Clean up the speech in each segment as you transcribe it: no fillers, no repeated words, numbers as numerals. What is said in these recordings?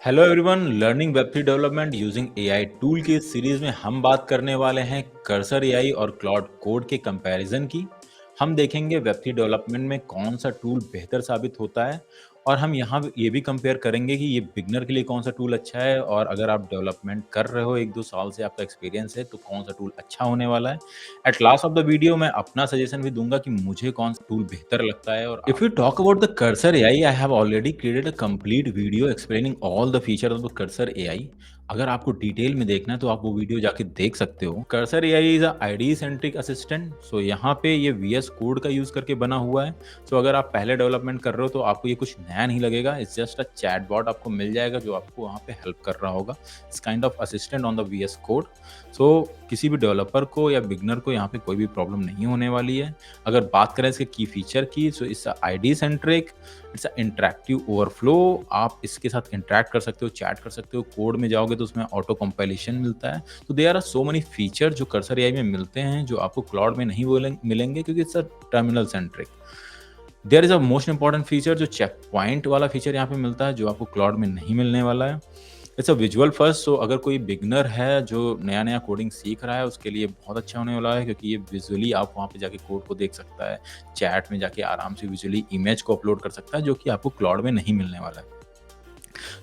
Hello everyone, learning web three development using AI tool की इस series में हम बात करने वाले हैं कर्सर एआई और क्लाउड कोड के कंपैरिजन की। हम देखेंगे वेब थ्री डेवलपमेंट में कौन सा टूल बेहतर साबित होता है और हम यहाँ ये भी कंपेयर करेंगे कि ये बिगनर के लिए कौन सा टूल अच्छा है और अगर आप डेवलपमेंट कर रहे हो 1-2 साल से आपका एक्सपीरियंस है तो कौन सा टूल अच्छा होने वाला है। At last of the video मैं अपना सजेशन भी दूंगा कि मुझे कौन सा टूल बेहतर लगता है। और if you talk about the cursor AI, I have already created a complete video explaining all the feature of the cursor AI. अगर आपको डिटेल में देखना है तो आप वो वीडियो जाके देख सकते हो। Cursor AI is a IDE centric assistant. So यहाँ पे ये वीएस कोड का यूज करके बना हुआ है। सो अगर आप पहले डेवलपमेंट कर रहे हो तो आपको ये कुछ नया नहीं लगेगा। इट्स जस्ट अ चैटबॉट आपको मिल जाएगा जो आपको वहाँ पे हेल्प कर रहा होगा। It's kind of assistant on the VS code. So किसी भी डेवलपर को या बिगनर को यहाँ पे कोई भी प्रॉब्लम नहीं होने वाली है। अगर बात करें इसके की फीचर की, so it's ID centric, it's interactive overflow. आप इसके साथ इंटरेक्ट कर सकते हो, चैट कर सकते हो। कोड में जाओगे तो उसमें ऑटो कंपाइलेशन मिलता है। तो there are so many feature जो कर्सर एआई में मिलते हैं जो आपको क्लाउड में नहीं मिलेंगे क्योंकि it's a terminal centric. There is a most important feature जो चेक पॉइंट वाला फीचर यहाँ पे मिलता है जो आपको क्लाउड में नहीं मिलने वाला है। It's a visual first. So अगर कोई बिगनर है जो नया नया कोडिंग सीख रहा है उसके लिए बहुत अच्छा होने वाला है क्योंकि ये विजुअली आप वहाँ पे जाके कोड को देख सकता है। चैट में जाके आराम से विजुअली इमेज को अपलोड कर सकता है जो कि आपको क्लाउड में नहीं मिलने वाला है।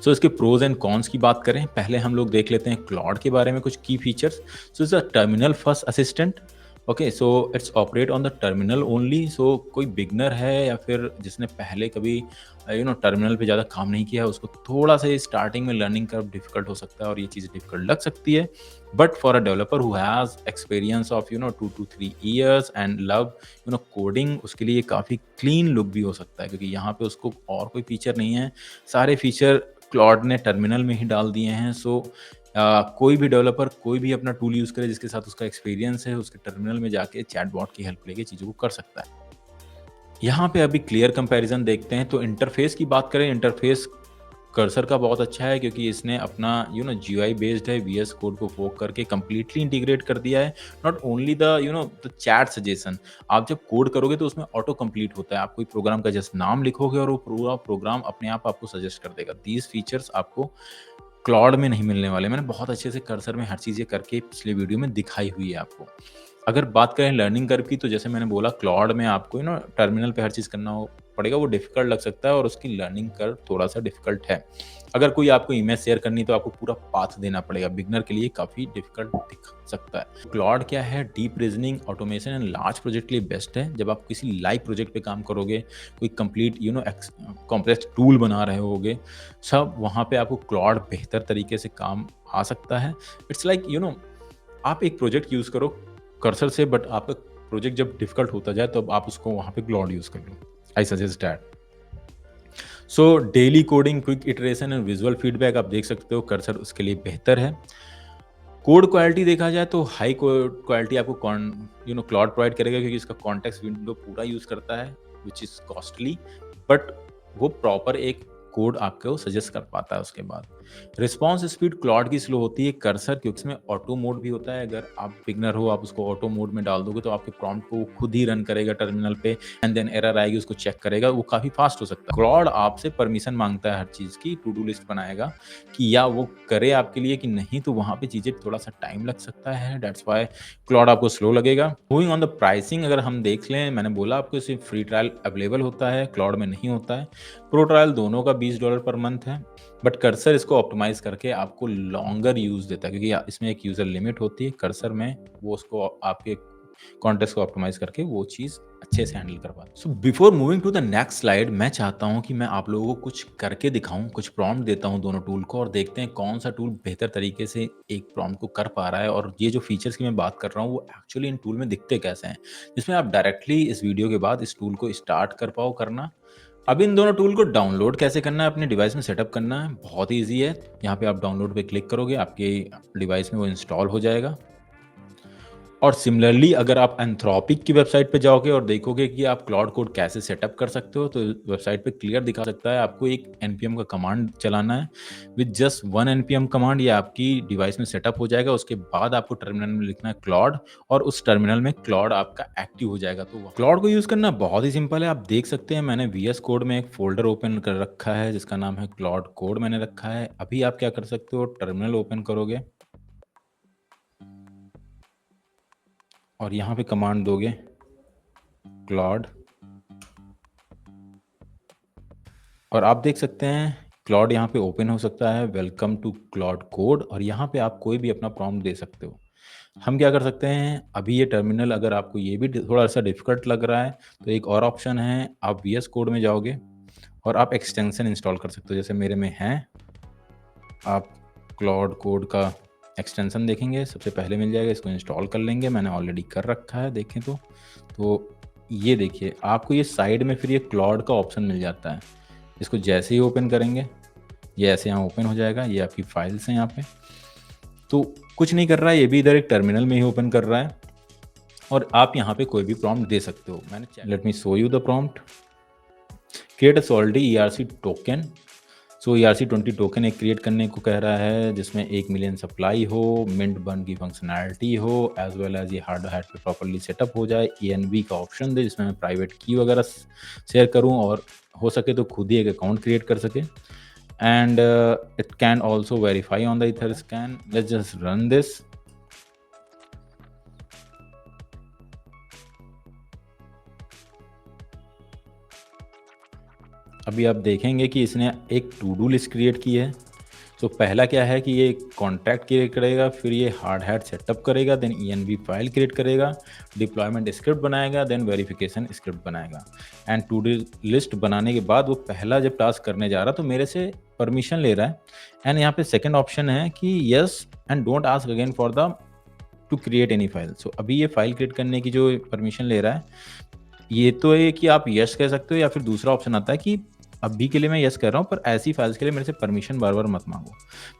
सो इसके प्रोज एंड कॉन्स की बात करें, पहले हम लोग देख लेते हैं क्लाउड के बारे में कुछ key features. So it's a terminal first assistant. Okay, so it's operate on the terminal only. So कोई बिगनर है या फिर जिसने पहले कभी टर्मिनल पे ज़्यादा काम नहीं किया है उसको थोड़ा सा स्टार्टिंग में लर्निंग कर्व डिफिकल्ट हो सकता है और ये चीज़ डिफिकल्ट लग सकती है। But for a developer who has experience of 2 to 3 years and love coding, उसके लिए काफ़ी क्लीन लुक भी हो सकता है क्योंकि यहाँ पे उसको और कोई फीचर नहीं है। सारे फीचर क्लॉड ने टर्मिनल में ही डाल दिए हैं। सो कोई भी डेवलपर कोई भी अपना टूल यूज़ करे जिसके साथ उसका एक्सपीरियंस है उसके टर्मिनल में जाके चैटबॉट की हेल्प लेके चीज़ों को कर सकता है। यहाँ पे अभी क्लियर कंपैरिजन देखते हैं। तो इंटरफेस की बात करें, इंटरफेस कर्सर का बहुत अच्छा है क्योंकि इसने अपना जीयूआई बेस्ड है, वीएस कोड को फोक करके कंप्लीटली इंटीग्रेट कर दिया है। Not only the the chat suggestion, आप जब कोड करोगे तो उसमें ऑटो कंप्लीट होता है। आप कोई प्रोग्राम का जस्ट नाम लिखोगे और वो पूरा प्रोग्राम अपने आप आपको सजेस्ट कर देगा। दीज फीचर्स आपको क्लाउड में नहीं मिलने वाले। मैंने बहुत अच्छे से कर्सर में हर चीज़ें करके पिछले वीडियो में दिखाई हुई है आपको। अगर बात करें लर्निंग कर्व की तो जैसे मैंने बोला क्लाउड में आपको टर्मिनल पे हर चीज़ करना पड़ेगा, वो डिफ़िकल्ट लग सकता है और उसकी लर्निंग कर्व थोड़ा-सा डिफ़िकल्ट है। अगर कोई आपको इमेज शेयर करनी है तो आपको पूरा पाथ देना पड़ेगा, बिगिनर के लिए काफ़ी डिफ़िकल्ट दिख सकता है। क्लाउड क्या है, deep reasoning, automation and large project के लिए बेस्ट है। जब आप किसी लाइव प्रोजेक्ट पे काम करोगे, कोई कंप्लीट कॉम्प्लेक्स टूल बना रहे होगे, सब वहाँ पे आपको क्लाउड बेहतर तरीके से काम आ सकता है। इट्स लाइक आप एक प्रोजेक्ट यूज़ करो कर्सर से, बट आपका प्रोजेक्ट जब डिफ़िकल्ट होता जाए तब आप उसको वहाँ पे क्लाउड यूज़ कर लो। I suggest that. So daily coding, quick iteration and visual feedback आप देख सकते हो, कर्सर उसके लिए बेहतर है। कोड क्वालिटी देखा जाए तो हाई कोड क्वालिटी आपको क्लाउड प्रोवाइड करेगा क्योंकि इसका कॉन्टेक्स्ट विंडो पूरा यूज़ करता है, व्हिच इज़ कॉस्टली, बट वो प्रॉपर एक कोड आपको सजेस्ट कर पाता है उसके बाद। रिस्पॉन्स स्पीड क्लाउड की स्लो होती है, कर्सर क्योंकि इसमें ऑटो मोड भी होता है। अगर आप बिगनर हो, आप उसको ऑटो मोड में डाल दोगे तो आपके प्रॉम्प्ट को वो खुद ही रन करेगा टर्मिनल पे एंड देन एरर आएगी, उसको चेक करेगा, वो काफ़ी फास्ट हो सकता है। क्लाउड आपसे परमिशन माँगता है हर चीज़ की, टू डू लिस्ट बनाएगा कि या वो करे आपके लिए कि नहीं, तो वहाँ पे चीज़ें थोड़ा-सा टाइम लग सकता है। दैट्स व्हाई क्लाउड आपको स्लो लगेगा। मूविंग ऑन द प्राइसिंग अगर हम देख लें, मैंने बोला आपको सिर्फ फ्री ट्रायल अवेलेबल होता है, क्लाउड में नहीं होता है। प्रो ट्रायल दोनों का $20 पर मंथ है, बट कर्सर इसको ऑप्टिमाइज़ करके आपको लॉन्गर यूज़ देता है क्योंकि इसमें एक यूज़र लिमिट होती है। कर्सर में वो उसको आपके कॉन्टेक्स्ट को ऑप्टिमाइज़ करके वो चीज़ अच्छे से हैंडल करवाता है। So before moving to the next slide, मैं चाहता हूँ कि मैं आप लोगों को कुछ करके दिखाऊँ, कुछ प्रॉम्प्ट देता हूँ दोनों टूल को और देखते हैं कौन सा टूल बेहतर तरीके से एक प्रॉम्प्ट को कर पा रहा है और ये जो फीचर्स की मैं बात कर रहा हूँ वो एक्चुअली इन टूल में दिखते कैसे हैं, जिसमें आप डायरेक्टली इस वीडियो के बाद इस टूल को स्टार्ट कर पाओ करना। अब इन दोनों टूल को डाउनलोड कैसे करना है, अपने डिवाइस में सेटअप करना है, बहुत ही ईज़ी है। यहाँ पे आप डाउनलोड पे क्लिक करोगे, आपके डिवाइस में वो इंस्टॉल हो जाएगा। और सिमिलरली अगर आप एंथ्रोपिक की वेबसाइट पे जाओगे और देखोगे कि आप क्लाउड कोड कैसे सेटअप कर सकते हो, तो वेबसाइट पे क्लियर दिखा सकता है आपको एक एनपीएम का कमांड चलाना है। विद जस्ट 1 एनपीएम कमांड ये आपकी डिवाइस में सेटअप हो जाएगा। उसके बाद आपको टर्मिनल में लिखना है क्लाउड और उस टर्मिनल में क्लाउड आपका एक्टिव हो जाएगा। तो क्लाउड को यूज़ करना बहुत ही सिंपल है। आप देख सकते हैं मैंने वीएस कोड में एक फ़ोल्डर ओपन कर रखा है जिसका नाम है क्लाउड कोड मैंने रखा है। अभी आप क्या कर सकते हो, टर्मिनल ओपन करोगे और यहाँ पे कमांड दोगे क्लाउड और आप देख सकते हैं क्लाउड यहाँ पे ओपन हो सकता है। वेलकम टू क्लाउड कोड और यहाँ पे आप कोई भी अपना प्रॉम्प्ट दे सकते हो। हम क्या कर सकते हैं, अभी ये टर्मिनल अगर आपको ये भी थोड़ा सा डिफिकल्ट लग रहा है तो एक और ऑप्शन है, आप वीएस कोड में जाओगे और आप एक्सटेंशन इंस्टॉल कर सकते हो। जैसे मेरे में है, आप क्लाउड कोड का एक्सटेंशन देखेंगे सबसे पहले मिल जाएगा, इसको इंस्टॉल कर लेंगे। मैंने ऑलरेडी कर रखा है, देखें तो ये देखिए आपको ये साइड में फिर ये क्लाउड का ऑप्शन मिल जाता है। इसको जैसे ही ओपन करेंगे ये ऐसे यहाँ ओपन हो जाएगा। ये आपकी फाइल्स हैं यहाँ पे, तो कुछ नहीं कर रहा है, ये भी इधर एक टर्मिनल में ही ओपन कर रहा है और आप यहाँ पे कोई भी प्रॉम्प्ट दे सकते हो। मैंने let me show you the prompt, create a Solidity ERC token. So ERC20 token एक क्रिएट करने को कह रहा है जिसमें 1 मिलियन सप्लाई हो, मिंट बर्न की फंक्शनैलिटी हो, एज वेल एज ये हार्ड हैट पे प्रॉपर्ली सेटअप हो जाए। ENB का ऑप्शन दे जिसमें मैं प्राइवेट की वगैरह शेयर करूं और हो सके तो खुद ही एक अकाउंट क्रिएट कर सके। And it can also verify on the ether scan. Let's just run this. अभी आप देखेंगे कि इसने एक टू डू लिस्ट क्रिएट की है। तो पहला क्या है कि ये कॉन्ट्रैक्ट क्रिएट करेगा, फिर ये हार्ड हैट सेटअप करेगा, देन ENB फाइल क्रिएट करेगा, डिप्लॉयमेंट स्क्रिप्ट बनाएगा, देन वेरिफिकेशन स्क्रिप्ट बनाएगा। एंड टू डू लिस्ट बनाने के बाद वो पहला जब टास्क करने जा रहा तो मेरे से परमिशन ले रहा है। एंड यहाँ पे सेकेंड ऑप्शन है कि yes and don't ask again for the to create any file. So अभी ये फाइल क्रिएट करने की जो परमिशन ले रहा है, ये तो है कि आप यस कह सकते हो या फिर दूसरा ऑप्शन आता है कि अभी के लिए मैं यस कर रहा हूँ पर ऐसी फाइल्स के लिए मेरे से परमिशन बार बार मत मांगो।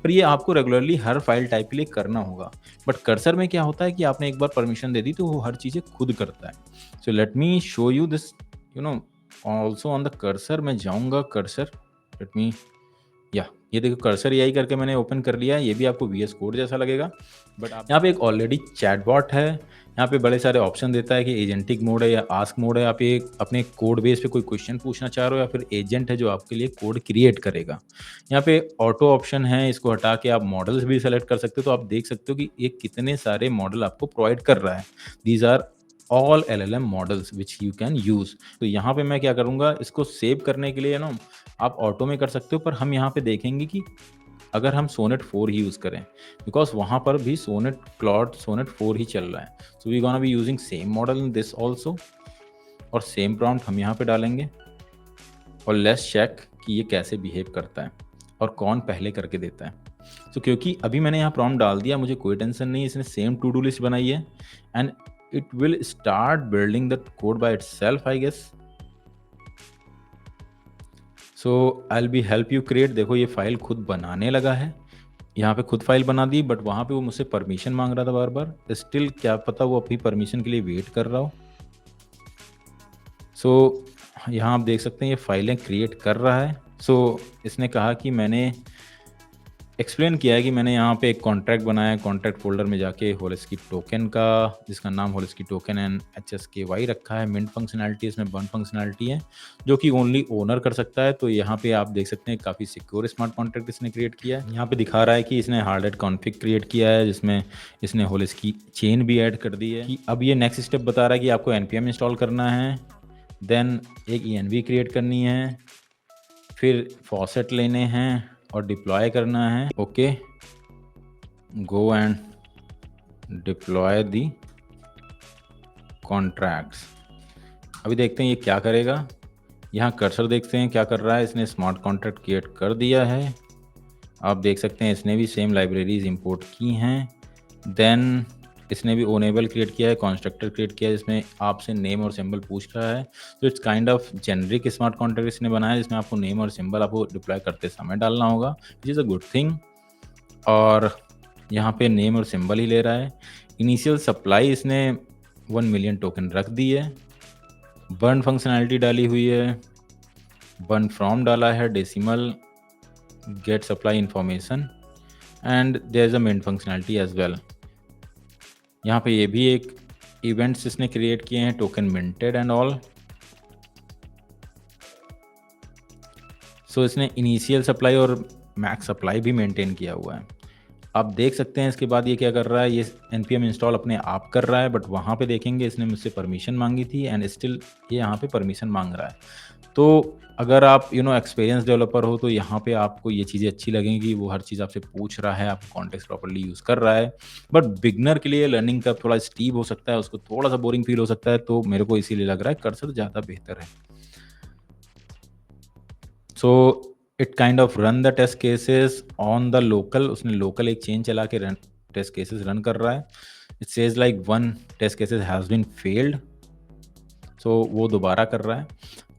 पर ये आपको रेगुलरली हर फाइल टाइप के लिए करना होगा। बट कर्सर में क्या होता है कि आपने एक बार परमिशन दे दी तो वो हर चीज़ें खुद करता है। So let me show you this also on the cursor. मैं जाऊँगा कर्सर, लेट मी ये देखो कर्सर AI करके मैंने ओपन कर लिया है। ये भी आपको VS कोड जैसा लगेगा, बट आप यहाँ पे एक ऑलरेडी चैटबॉट है। यहाँ पे बड़े सारे ऑप्शन देता है कि एजेंटिक मोड है या आस्क मोड है। आप ये अपने कोड बेस पे कोई क्वेश्चन पूछना चाह रहे हो या फिर एजेंट है जो आपके लिए कोड क्रिएट करेगा। यहाँ पे ऑटो ऑप्शन है, इसको हटा के आप मॉडल्स भी सेलेक्ट कर सकते हो। तो आप देख सकते हो कि ये कितने सारे मॉडल आपको प्रोवाइड कर रहा है। These are all LLM models which you can use. तो यहाँ पे मैं क्या करूँगा, इसको सेव करने के लिए आप ऑटो में कर सकते हो, पर हम यहाँ पे देखेंगे कि अगर हम सोनेट 4 ही यूज़ करें, बिकॉज वहाँ पर भी क्लाउड सोनेट 4 ही चल रहा है। So we gonna be using same model in this also और सेम प्रॉम्प्ट हम यहाँ पे डालेंगे और लेट्स चेक कि ये कैसे बिहेव करता है और कौन पहले करके देता है। तो क्योंकि अभी मैंने यहाँ प्रॉम्प्ट डाल दिया, मुझे कोई टेंशन नहीं, इसने सेम टू डू लिस्ट बनाई है and it will start building the code by itself, I guess. So I'll be help you create। देखो ये फाइल खुद बनाने लगा है, यहाँ पे खुद फाइल बना दी, बट वहाँ पे वो मुझसे परमिशन मांग रहा था बार बार। स्टिल क्या पता वो अभी परमिशन के लिए वेट कर रहा हो। सो यहाँ आप देख सकते हैं ये फाइलें क्रिएट कर रहा है। सो इसने कहा कि मैंने एक्सप्लेन किया है कि मैंने यहाँ पे एक कॉन्ट्रैक्ट बनाया है। कॉन्ट्रैक्ट फोल्डर में जाके होलिस्की टोकन का, जिसका नाम होलिस्की टोकन एंड HSKY रखा है। मिंट फंक्शनैलिटी इसमें बर्न फंक्शनैलिटी है जो कि ओनली ओनर कर सकता है। तो यहाँ पे आप देख सकते हैं काफ़ी सिक्योर स्मार्ट कॉन्ट्रैक्ट इसने क्रिएट किया है। यहाँ पे दिखा रहा है कि इसने हार्डवेयर कॉन्फ़िग क्रिएट किया है जिसमें इसने होलिस्की चेन भी ऐड कर दी है। कि अब ये नेक्स्ट स्टेप बता रहा है कि आपको NPM इंस्टॉल करना है, देन एक ENV क्रिएट करनी है, फिर फॉसेट लेने हैं और डिप्लॉय करना है। Okay, go and deploy the contracts. अभी देखते हैं ये क्या करेगा। यहाँ कर्सर देखते हैं क्या कर रहा है। इसने स्मार्ट कॉन्ट्रैक्ट क्रिएट कर दिया है। आप देख सकते हैं इसने भी सेम लाइब्रेरीज इंपोर्ट की हैं। देन इसने भी ओनेबल क्रिएट किया है, कंस्ट्रक्टर क्रिएट किया है जिसमें आपसे नेम और सिंबल पूछ रहा है। तो it's kind of generic smart contract इसने बनाया है जिसमें आपको नेम और सिंबल आपको डिप्लॉय करते समय डालना होगा, which is a good thing. और यहाँ पे नेम और सिंबल ही ले रहा है। इनिशियल सप्लाई इसने 1 मिलियन टोकन रख दी है। बर्न फंक्शनैलिटी डाली हुई है, बर्न फ्रॉम डाला है, decimal, get supply information and there is a main functionality as well. यहाँ पे ये भी एक इवेंट्स इसने क्रिएट किए हैं, टोकन मिंटेड एंड ऑल। सो इसने इनिशियल सप्लाई और मैक्स सप्लाई भी मेंटेन किया हुआ है। आप देख सकते हैं इसके बाद ये क्या कर रहा है, ये npm इंस्टॉल अपने आप कर रहा है, बट वहाँ पे देखेंगे इसने मुझसे परमिशन मांगी थी एंड स्टिल ये यहाँ पे परमिशन मांग रहा है। तो अगर आप एक्सपीरियंस डेवलपर हो तो यहाँ पे आपको ये चीज़ें अच्छी लगेंगी, वो हर चीज़ आपसे पूछ रहा है, आपको कॉन्टेक्स्ट प्रॉपर्ली यूज़ कर रहा है। बट बिगनर के लिए लर्निंग कर्व थोड़ा स्टीप हो सकता है, उसको थोड़ा सा बोरिंग फील हो सकता है, तो मेरे को इसीलिए लग रहा है कर्सर ज़्यादा बेहतर है। So it kind of run the test cases on the local, उसने लोकल एक चेन चला के रन टेस्ट केसेस रन कर रहा है। It says like 1 test cases has been failed, so वो दोबारा कर रहा है।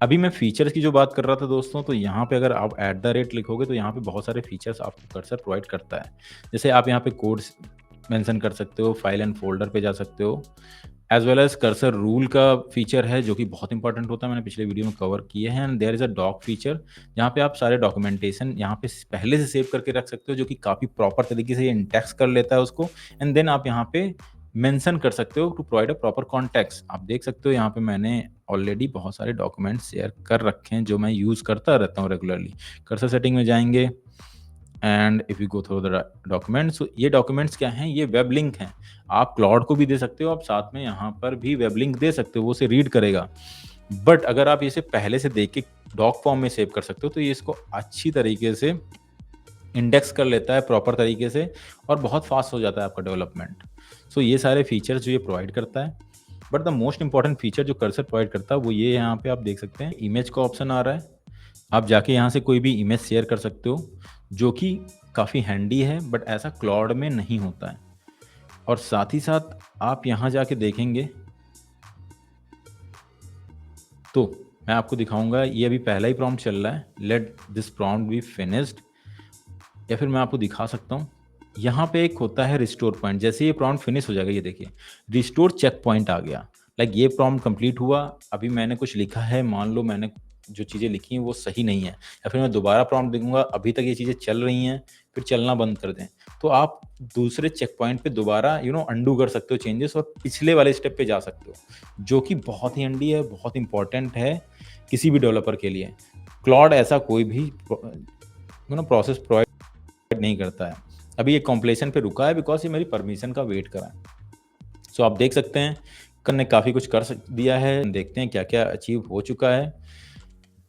अभी मैं फीचर्स की जो बात कर रहा था दोस्तों, तो यहाँ पे अगर आप @ लिखोगे तो यहाँ पे बहुत सारे फीचर्स आपको कर्सर प्रोवाइड करता है। जैसे आप यहाँ पे कोड्स मेंशन कर सकते हो, फाइल एंड फोल्डर पे जा सकते हो, as well as cursor rule का फीचर है जो कि बहुत इंपॉर्टेंट होता है, मैंने पिछले वीडियो में कवर किए हैं। And there is a doc feature, जहाँ पे आप सारे डॉक्यूमेंटेशन यहाँ पे पहले से सेव करके रख सकते हो, जो कि काफ़ी प्रॉपर तरीके से इंडेक्स कर लेता है उसको। एंड देन आप यहाँ पे मेंशन कर सकते हो to provide a proper context. आप देख सकते हो यहाँ पे मैंने ऑलरेडी बहुत सारे डॉक्यूमेंट्स शेयर कर रखे हैं जो मैं यूज़ करता रहता हूँ रेगुलरली। कर्सर सेटिंग में जाएंगे and if you go through the documents, ये डॉक्यूमेंट्स क्या हैं, ये वेब लिंक हैं। आप क्लाउड को भी दे सकते हो, आप साथ में यहाँ पर भी वेब लिंक दे सकते हो, वो उसे रीड करेगा। बट अगर आप इसे पहले से देख के डॉक फॉर्म में सेव कर सकते हो तो ये इसको अच्छी तरीके से इंडेक्स कर लेता है प्रॉपर तरीके से और बहुत फास्ट हो जाता है आपका डेवलपमेंट। सो ये सारे फीचर्स जो ये प्रोवाइड करता है। But the most important feature जो कर्सर प्रोवाइड करता है वो ये, यहाँ पे आप देख सकते हैं इमेज का ऑप्शन आ रहा है। आप जाके यहाँ से कोई भी इमेज शेयर कर सकते हो, जो कि काफ़ी हैंडी है, बट ऐसा क्लाउड में नहीं होता है। और साथ ही साथ आप यहाँ जाके देखेंगे तो मैं आपको दिखाऊंगा, ये अभी पहला ही प्रॉम्प्ट चल रहा है, let this prompt be finished. या फिर मैं आपको दिखा सकता हूँ, यहाँ पे एक होता है रिस्टोर पॉइंट। जैसे ये प्रॉम्प्ट फिनिश हो जाएगा, ये देखिए रिस्टोर चेक पॉइंट आ गया। लाइक ये प्रॉम्प्ट कंप्लीट हुआ, अभी मैंने कुछ लिखा है, मान लो मैंने जो चीज़ें लिखी हैं वो सही नहीं है, या फिर मैं दोबारा प्रॉम्प्ट लिखूंगा, अभी तक ये चीज़ें चल रही हैं, फिर चलना बंद कर दें, तो आप दूसरे चेक पॉइंट पे दोबारा अंडू कर सकते हो चेंजेस और पिछले वाले स्टेप पे जा सकते हो, जो कि बहुत ही हैंडी है, बहुत इंपॉर्टेंट है किसी भी डेवलपर के लिए। क्लाउड ऐसा कोई भी प्रोसेस प्रोवाइड नहीं करता है। अभी ये कॉम्प्लेशन पे रुका है बिकॉज ये मेरी परमिशन का वेट कर रहा है। सो आप देख सकते हैं ने काफ़ी कुछ कर दिया है, देखते हैं क्या क्या अचीव हो चुका है।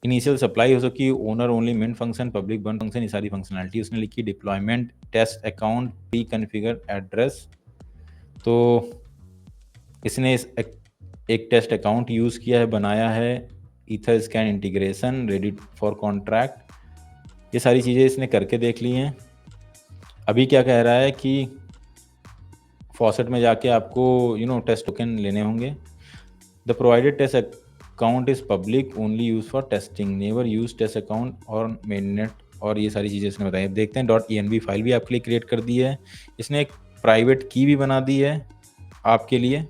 इनिशियल सप्लाई हो सकी, owner only mint function, public burn function, ये सारी फंक्शनैलिटी उसने लिखी। Deployment test account pre configure address, तो इसने एक टेस्ट अकाउंट यूज़ किया है, बनाया है। Ether scan integration, ready for contract, ये सारी चीज़ें इसने करके देख ली हैं। अभी क्या कह रहा है कि फॉसेट में जाके आपको टेस्ट टोकन लेने होंगे। The provided test account is public only use for testing, never use test account और मेननेट, और ये सारी चीज़ें इसने बताई। अब देखते हैं, .env फाइल भी आपके लिए क्रिएट कर दी है इसने, एक प्राइवेट की भी बना दी है आपके लिए,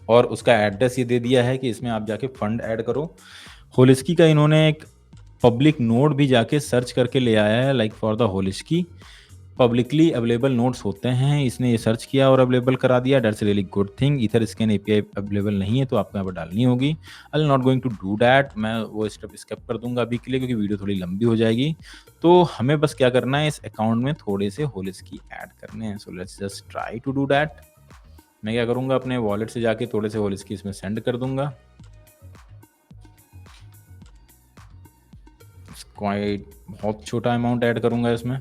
और उसका एड्रेस ये दे दिया है कि इसमें आप जाके फंड ऐड करो। होलिस्की का इन्होंने एक पब्लिक नोड भी जाके सर्च करके ले आया है, like for the Holesky publicly available notes होते हैं, इसने ये सर्च किया और अवेलेबल करा दिया। That's really good thing. Etherscan API available नहीं है तो आपको यहाँ पर डालनी होगी। I am not going to do that, मैं वो स्टेप स्किप कर दूंगा अभी के लिए क्योंकि वीडियो थोड़ी लंबी हो जाएगी। तो हमें बस क्या करना है, इस अकाउंट में थोड़े से होलिस्की ऐड करने हैं। So let's just try to do that. मैं क्या करूँगा, अपने वॉलेट से जाके थोड़े से होलिस्की इसमें सेंड कर दूंगा। क्वाइट बहुत छोटा अमाउंट ऐड करूँगा इसमें।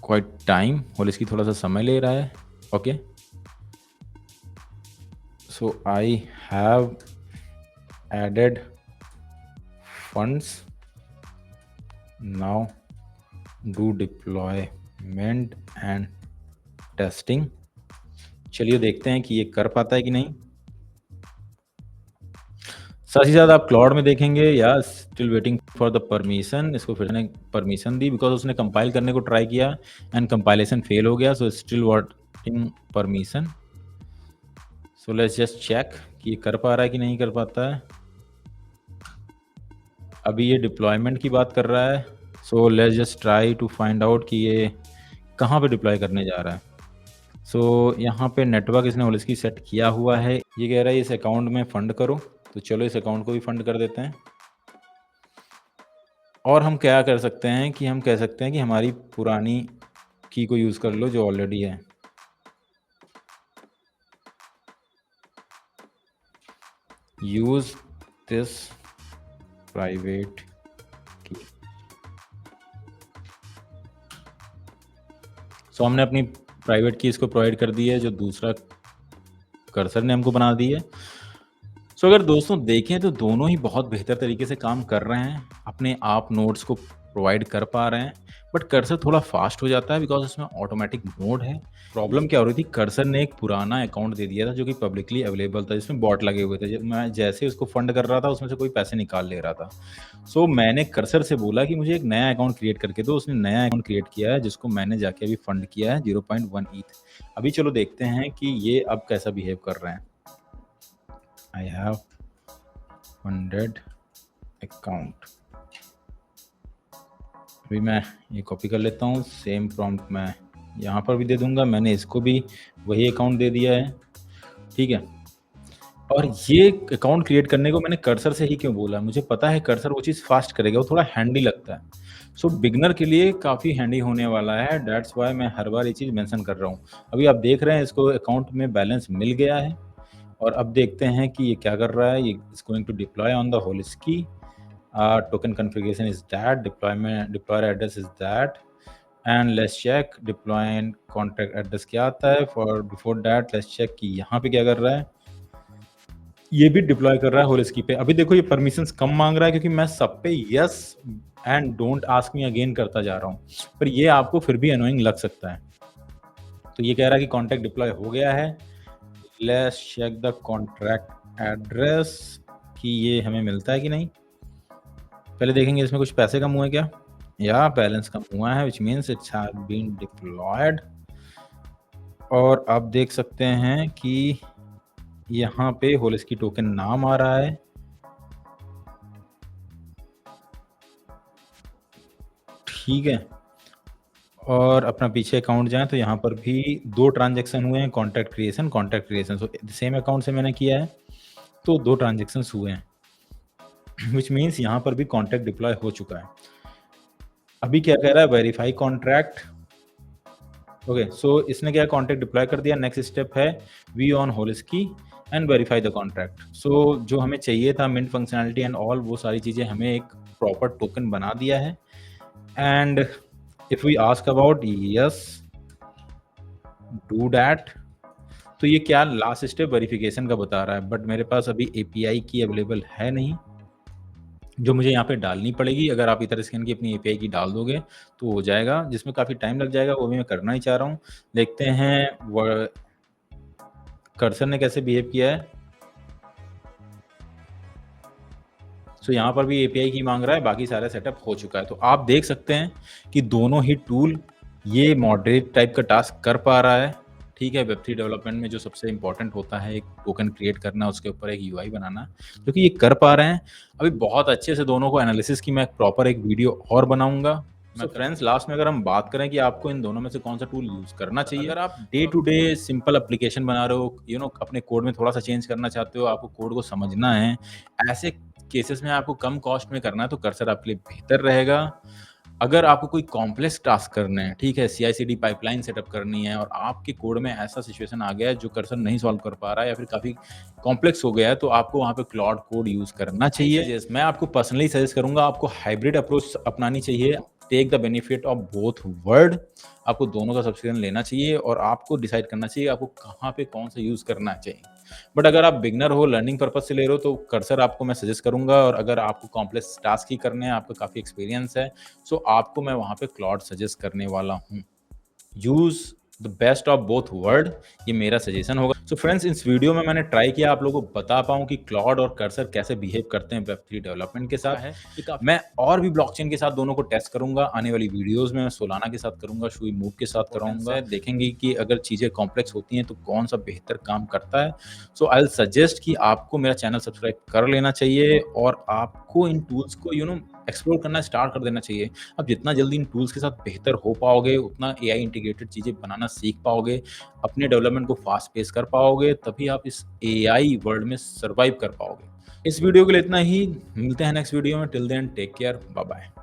क्वाइट टाइम, होलिस्की थोड़ा सा समय ले रहा है। Okay, so I have added funds, now do deployment and testing. चलिए देखते हैं कि ये कर पाता है कि नहीं। साथ ही साथ आप क्लाउड में देखेंगे या still waiting for the permission, इसको फिर से परमिशन दी बिकॉज़ उसने कंपाइल करने को ट्राई किया एंड कंपाइलेशन फेल हो गया, so still waiting permission. So let's just check कि ये कर पा रहा है कि नहीं कर पाता है। अभी ये डिप्लॉयमेंट की बात कर रहा है, so let's just try to find out कि ये कहाँ पे डिप्लॉय करने जा रहा है। सो यहाँ पे नेटवर्क इसने होलिस्की सेट किया हुआ है। ये कह रहा है इस अकाउंट में फंड करो, तो चलो इस अकाउंट को भी फंड कर देते हैं। और हम क्या कर सकते हैं कि हम कह सकते हैं कि हमारी पुरानी की को यूज़ कर लो जो ऑलरेडी है। यूज़ दिस प्राइवेट की। सो हमने अपनी प्राइवेट की इसको प्रोवाइड कर दी है जो दूसरा कर्सर ने हमको बना दी है। सो अगर दोस्तों देखें तो दोनों ही बहुत बेहतर तरीके से काम कर रहे हैं, अपने आप नोड्स को प्रोवाइड कर पा रहे हैं, बट कर्सर थोड़ा फास्ट हो जाता है बिकॉज़ उसमें ऑटोमैटिक मोड है। प्रॉब्लम क्या हो रही थी, कर्सर ने एक पुराना अकाउंट दे दिया था जो कि पब्लिकली अवेलेबल था, जिसमें बॉट लगे हुए थे। मैं जैसे उसको फंड कर रहा था, उसमें से कोई पैसे निकाल ले रहा था। सो मैंने कर्सर से बोला कि मुझे एक नया अकाउंट क्रिएट करके दो, उसने नया अकाउंट क्रिएट किया है जिसको मैंने जाके अभी फंड किया है 0.1 ईथ। अभी चलो देखते हैं कि ये अब कैसा बिहेव कर रहे हैं। I have funded account. अभी मैं ये कॉपी कर लेता हूँ, सेम प्रॉम्प्ट मैं यहाँ पर भी दे दूंगा। मैंने इसको भी वही अकाउंट दे दिया है, ठीक है। और ये अकाउंट क्रिएट करने को मैंने कर्सर से ही क्यों बोला, मुझे पता है कर्सर वो चीज़ फास्ट करेगा, वो थोड़ा हैंडी लगता है। सो बिगनर के लिए काफ़ी हैंडी होने वाला है, दैट्स व्हाई मैं हर बार ये चीज़ मेंशन कर रहा हूँ। अभी आप देख रहे हैं इसको अकाउंट में बैलेंस मिल गया है और अब देखते हैं कि ये क्या कर रहा है। ये is going to deploy on the Holesky. Token configuration is that, deployer address is that, and let's check deploy and contract address क्या आता है। for before that let's check कि यहाँ पे क्या कर रहा है। ये भी डिप्लॉय कर रहा है होलिस्की पे। अभी देखो ये परमिशंस कम मांग रहा है क्योंकि मैं सब पे yes and don't ask me again करता जा रहा हूँ, पर ये आपको फिर भी अनोइंग लग सकता है। तो ये कह रहा है कि कॉन्टैक्ट डिप्लॉय हो गया है। Let's check the contract address कि ये हमें मिलता है कि नहीं। पहले देखेंगे इसमें कुछ पैसे कम हुए क्या, या बैलेंस कम हुआ है, which means it's have been deployed. और आप देख सकते हैं कि यहाँ पे होलिस्की टोकन नाम आ रहा है, ठीक है। और अपना पीछे अकाउंट जाए तो यहाँ पर भी 2 ट्रांजैक्शन हुए हैं, contact creation. So same account से मैंने किया है तो 2 ट्रांजैक्शंस हुए हैं, विच मीन्स यहाँ पर भी कॉन्टैक्ट डिप्लॉय हो चुका है। अभी क्या कह रहा है, वेरीफाई कॉन्ट्रैक्ट। ओके, सो इसने क्या कॉन्टैक्ट डिप्लॉय कर दिया। नेक्स्ट स्टेप है we on Holesky and verify the contract. So जो हमें चाहिए था मिंट फंक्शनैलिटी एंड ऑल, वो सारी चीज़ें हमें एक प्रॉपर टोकन बना दिया है। And if we ask about yes do that, तो ये क्या लास्ट स्टेप वेरिफिकेशन का बता रहा है, बट मेरे पास अभी एपीआई की अवेलेबल है नहीं, जो मुझे यहाँ पे डालनी पड़ेगी। अगर आप इधर स्कैन की अपनी एपीआई की डाल दोगे तो हो जाएगा, जिसमें काफ़ी टाइम लग जाएगा, वो भी मैं करना ही चाह रहा हूँ। देखते हैं कर्सर ने कैसे बिहेव किया है। सो यहाँ पर भी एपीआई की मांग रहा है, बाकी सारा सेटअप हो चुका है। तो आप देख सकते हैं कि दोनों ही टूल ये मॉडरेट टाइप का टास्क कर पा रहा है, ठीक है। वेब3 डेवलपमेंट में जो सबसे इम्पोर्टेंट होता है एक टोकन क्रिएट करना, उसके ऊपर एक यूआई बनाना, जो कि ये कर पा रहे हैं। अभी बहुत अच्छे से दोनों को एनालिसिस की मैं प्रॉपर एक वीडियो और बनाऊंगा। सो फ्रेंड्स, लास्ट में अगर हम बात करें कि आपको इन दोनों में से कौन सा टूल यूज करना चाहिए, अगर आप day to day simple application बना रहे हो, अपने कोड में थोड़ा सा चेंज करना चाहते हो, आपको कोड को समझना है, ऐसे केसेस में आपको कम कॉस्ट में करना है, तो कर्सर आपके लिए बेहतर रहेगा। अगर आपको कोई कॉम्प्लेक्स टास्क करने हैं, ठीक है, सीआई/सीडी पाइपलाइन सेटअप करनी है और आपके कोड में ऐसा सिचुएशन आ गया है जो कर्सर नहीं सॉल्व कर पा रहा है या फिर काफ़ी कॉम्प्लेक्स हो गया है, तो आपको वहाँ पे क्लाउड कोड यूज़ करना चाहिए। मैं आपको पर्सनली सजेस्ट करूँगा, आपको हाइब्रिड अप्रोच अपनानी चाहिए। Take the benefit of both world. आपको दोनों का सब्सक्रिप्शन लेना चाहिए और आपको डिसाइड करना चाहिए आपको कहाँ पे कौन सा यूज़ करना चाहिए। बट अगर आप बिगनर हो, लर्निंग पर्पज से ले रहे हो, तो कर्सर आपको मैं सजेस्ट करूँगा। और अगर आपको कॉम्प्लेक्स टास्क ही करने हैं, आपका काफ़ी एक्सपीरियंस है, सो आपको मैं वहाँ पे क्लाउड सजेस्ट करने वाला हूँ। Use the best of both world, ये मेरा सजेशन होगा। सो फ्रेंड्स, इस वीडियो में मैंने ट्राई किया आप लोगों को बता पाऊँ कि क्लॉड और कर्सर कैसे बिहेव करते हैं वेब3 डेवलपमेंट के साथ है। मैं और भी ब्लॉकचेन के साथ दोनों को टेस्ट करूँगा। आने वाली वीडियोज़ में मैं सोलाना के साथ करूँगा, शुई मूव के साथ कराऊँगा। देखेंगे कि अगर चीज़ें कॉम्प्लेक्स होती हैं तो कौन-सा बेहतर काम करता है। सो आई विल सजेस्ट कि आपको मेरा चैनल सब्सक्राइब कर लेना चाहिए और आपको इन टूल्स को एक्सप्लोर करना स्टार्ट कर देना चाहिए। आप जितना जल्दी इन टूल्स के साथ बेहतर हो पाओगे, उतना एआई इंटीग्रेटेड चीज़ें बनाना सीख पाओगे, अपने डेवलपमेंट को फास्ट पेस कर पाओगे, तभी आप इस एआई वर्ल्ड में सर्वाइव कर पाओगे। इस वीडियो के लिए इतना ही, मिलते हैं नेक्स्ट वीडियो में। Till then take care, bye bye.